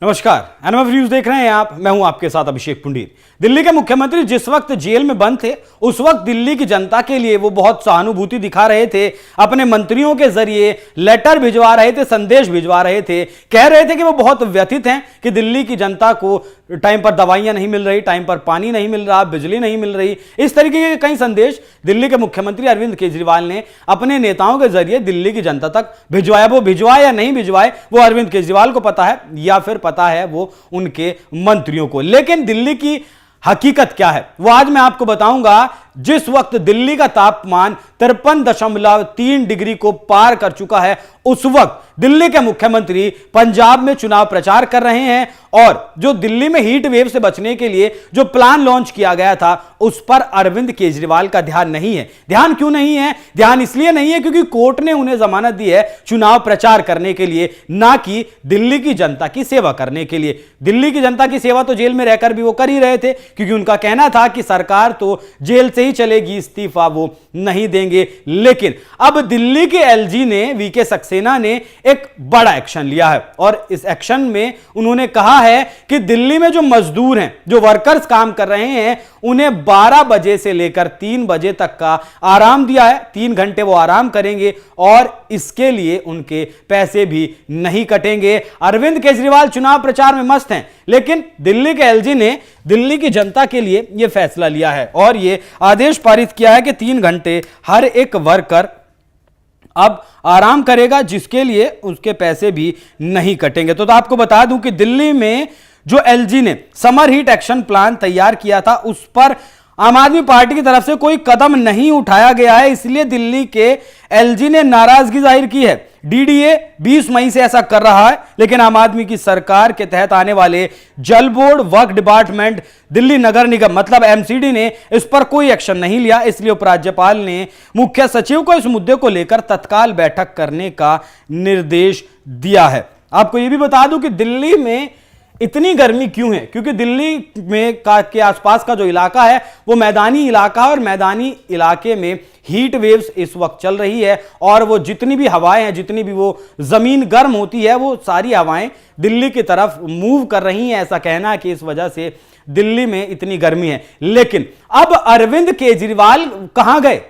नमस्कार, NMF news देख रहे हैं आप। मैं हूं आपके साथ अभिषेक पुंडीर। दिल्ली के मुख्यमंत्री जिस वक्त जेल में बंद थे उस वक्त दिल्ली की जनता के लिए वो बहुत सहानुभूति दिखा रहे थे। अपने मंत्रियों के जरिए लेटर भिजवा रहे थे, संदेश भिजवा रहे थे, कह रहे थे कि वो बहुत व्यथित हैं कि दिल्ली की जनता को टाइम पर दवाइयां नहीं मिल रही, टाइम पर पानी नहीं मिल रहा, बिजली नहीं मिल रही। इस तरीके के कई संदेश दिल्ली के मुख्यमंत्री अरविंद केजरीवाल ने अपने नेताओं के जरिए दिल्ली की जनता तक भिजवाया। वो भिजवाए या नहीं भिजवाए वो अरविंद केजरीवाल को पता है या फिर पता है वो उनके मंत्रियों को। लेकिन दिल्ली की हकीकत क्या है वो आज मैं आपको बताऊंगा। जिस वक्त दिल्ली का तापमान 53.3 डिग्री को पार कर चुका है, उस वक्त दिल्ली के मुख्यमंत्री पंजाब में चुनाव प्रचार कर रहे हैं और जो दिल्ली में हीट वेव से बचने के लिए जो प्लान लॉन्च किया गया था उस पर अरविंद केजरीवाल का ध्यान नहीं है। ध्यान क्यों नहीं है? ध्यान इसलिए नहीं है क्योंकि कोर्ट ने उन्हें जमानत दी है चुनाव प्रचार करने के लिए, ना कि दिल्ली की जनता की सेवा करने के लिए। दिल्ली की जनता की सेवा तो जेल में रहकर भी वो कर ही रहे थे, क्योंकि उनका कहना था कि सरकार तो जेल से ही चलेगी, इस्तीफा वो नहीं देंगे। लेकिन अब दिल्ली के एलजी ने, वीके सक्सेना ने एक बड़ा एक्शन लिया है और इस एक्शन में उन्होंने कहा है कि दिल्ली में जो मजदूर हैं, जो वर्कर्स काम कर रहे हैं, उन्हें 12 बजे से लेकर 3 बजे तक का आराम दिया है। 3 घंटे वो आराम करेंगे और इसके लिए उनके पैसे भी नहीं कटेंगे। अरविंद केजरीवाल चुनाव प्रचार में मस्त हैं, लेकिन दिल्ली के एलजी ने दिल्ली की जनता के लिए यह फैसला लिया है और यह आदेश पारित किया है कि 3 घंटे हर एक वर्कर अब आराम करेगा, जिसके लिए उसके पैसे भी नहीं कटेंगे। तो आपको बता दूं कि दिल्ली में जो एलजी ने समर हीट एक्शन प्लान तैयार किया था उस पर आम आदमी पार्टी की तरफ से कोई कदम नहीं उठाया गया है, इसलिए दिल्ली के एलजी ने नाराजगी जाहिर की है। डीडीए 20 मई से ऐसा कर रहा है, लेकिन आम आदमी की सरकार के तहत आने वाले जल बोर्ड, वर्क डिपार्टमेंट, दिल्ली नगर निगम मतलब एमसीडी ने इस पर कोई एक्शन नहीं लिया। इसलिए उपराज्यपाल ने मुख्य सचिव को इस मुद्दे को लेकर तत्काल बैठक करने का निर्देश दिया है। आपको यह भी बता दूं कि दिल्ली में इतनी गर्मी क्यों है, क्योंकि दिल्ली में के आसपास का जो इलाका है वो मैदानी इलाका है और मैदानी इलाके में हीट वेव्स इस वक्त चल रही है और वो जितनी भी हवाएं हैं, जितनी भी वो जमीन गर्म होती है, वो सारी हवाएं दिल्ली की तरफ मूव कर रही हैं। ऐसा कहना है कि इस वजह से दिल्ली में इतनी गर्मी है। लेकिन अब अरविंद केजरीवाल कहां गए?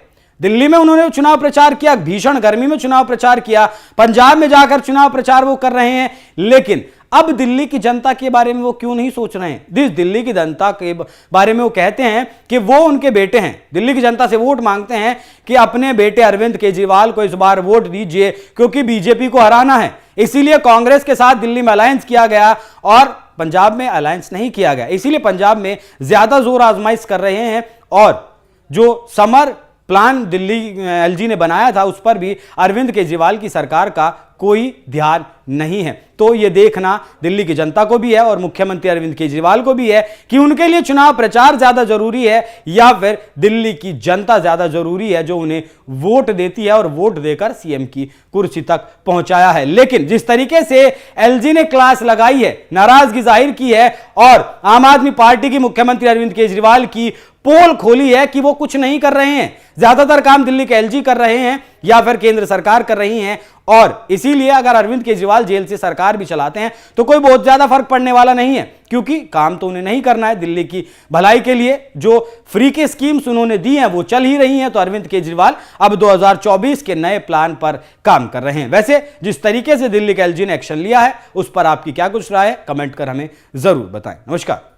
दिल्ली में उन्होंने चुनाव प्रचार किया, भीषण गर्मी में चुनाव प्रचार किया, पंजाब में जाकर चुनाव प्रचार वो कर रहे हैं, लेकिन अब दिल्ली की जनता के बारे में वो क्यों नहीं सोच रहे हैं? दिल्ली की जनता के बारे में वो कहते हैं कि वो उनके बेटे हैं। दिल्ली की जनता से वोट मांगते हैं कि अपने बेटे अरविंद केजरीवाल को इस बार वोट दीजिए, क्योंकि बीजेपी को हराना है। इसीलिए कांग्रेस के साथ दिल्ली में अलायंस किया गया और पंजाब में अलायंस नहीं किया गया। इसीलिए पंजाब में ज्यादा जोर आजमाइश कर रहे हैं और जो समर प्लान दिल्ली एलजी ने बनाया था उस पर भी अरविंद केजरीवाल की सरकार का कोई ध्यान नहीं है। तो यह देखना दिल्ली की जनता को भी है और मुख्यमंत्री अरविंद केजरीवाल को भी है कि उनके लिए चुनाव प्रचार ज्यादा जरूरी है या फिर दिल्ली की जनता ज्यादा जरूरी है, जो उन्हें वोट देती है और वोट देकर सीएम की कुर्सी तक पहुंचाया है। लेकिन जिस तरीके से एलजी ने क्लास लगाई है, नाराजगी जाहिर की है और आम आदमी पार्टी की मुख्यमंत्री अरविंद केजरीवाल की पोल खोली है कि वो कुछ नहीं कर रहे हैं, ज्यादातर काम दिल्ली के एलजी कर रहे हैं या फिर केंद्र सरकार कर रही है। और इसीलिए अगर अरविंद केजरीवाल जेल से सरकार भी चलाते हैं तो कोई बहुत ज्यादा फर्क पड़ने वाला नहीं है, क्योंकि काम तो उन्हें नहीं करना है। दिल्ली की भलाई के लिए जो फ्री की स्कीम्स उन्होंने दी हैं वो चल ही रही हैं। तो अरविंद केजरीवाल अब 2024 के नए प्लान पर काम कर रहे हैं। वैसे जिस तरीके से दिल्ली के एलजी ने एक्शन लिया है उस पर आपकी क्या कुछ राय है, कमेंट कर हमें जरूर बताएं। नमस्कार।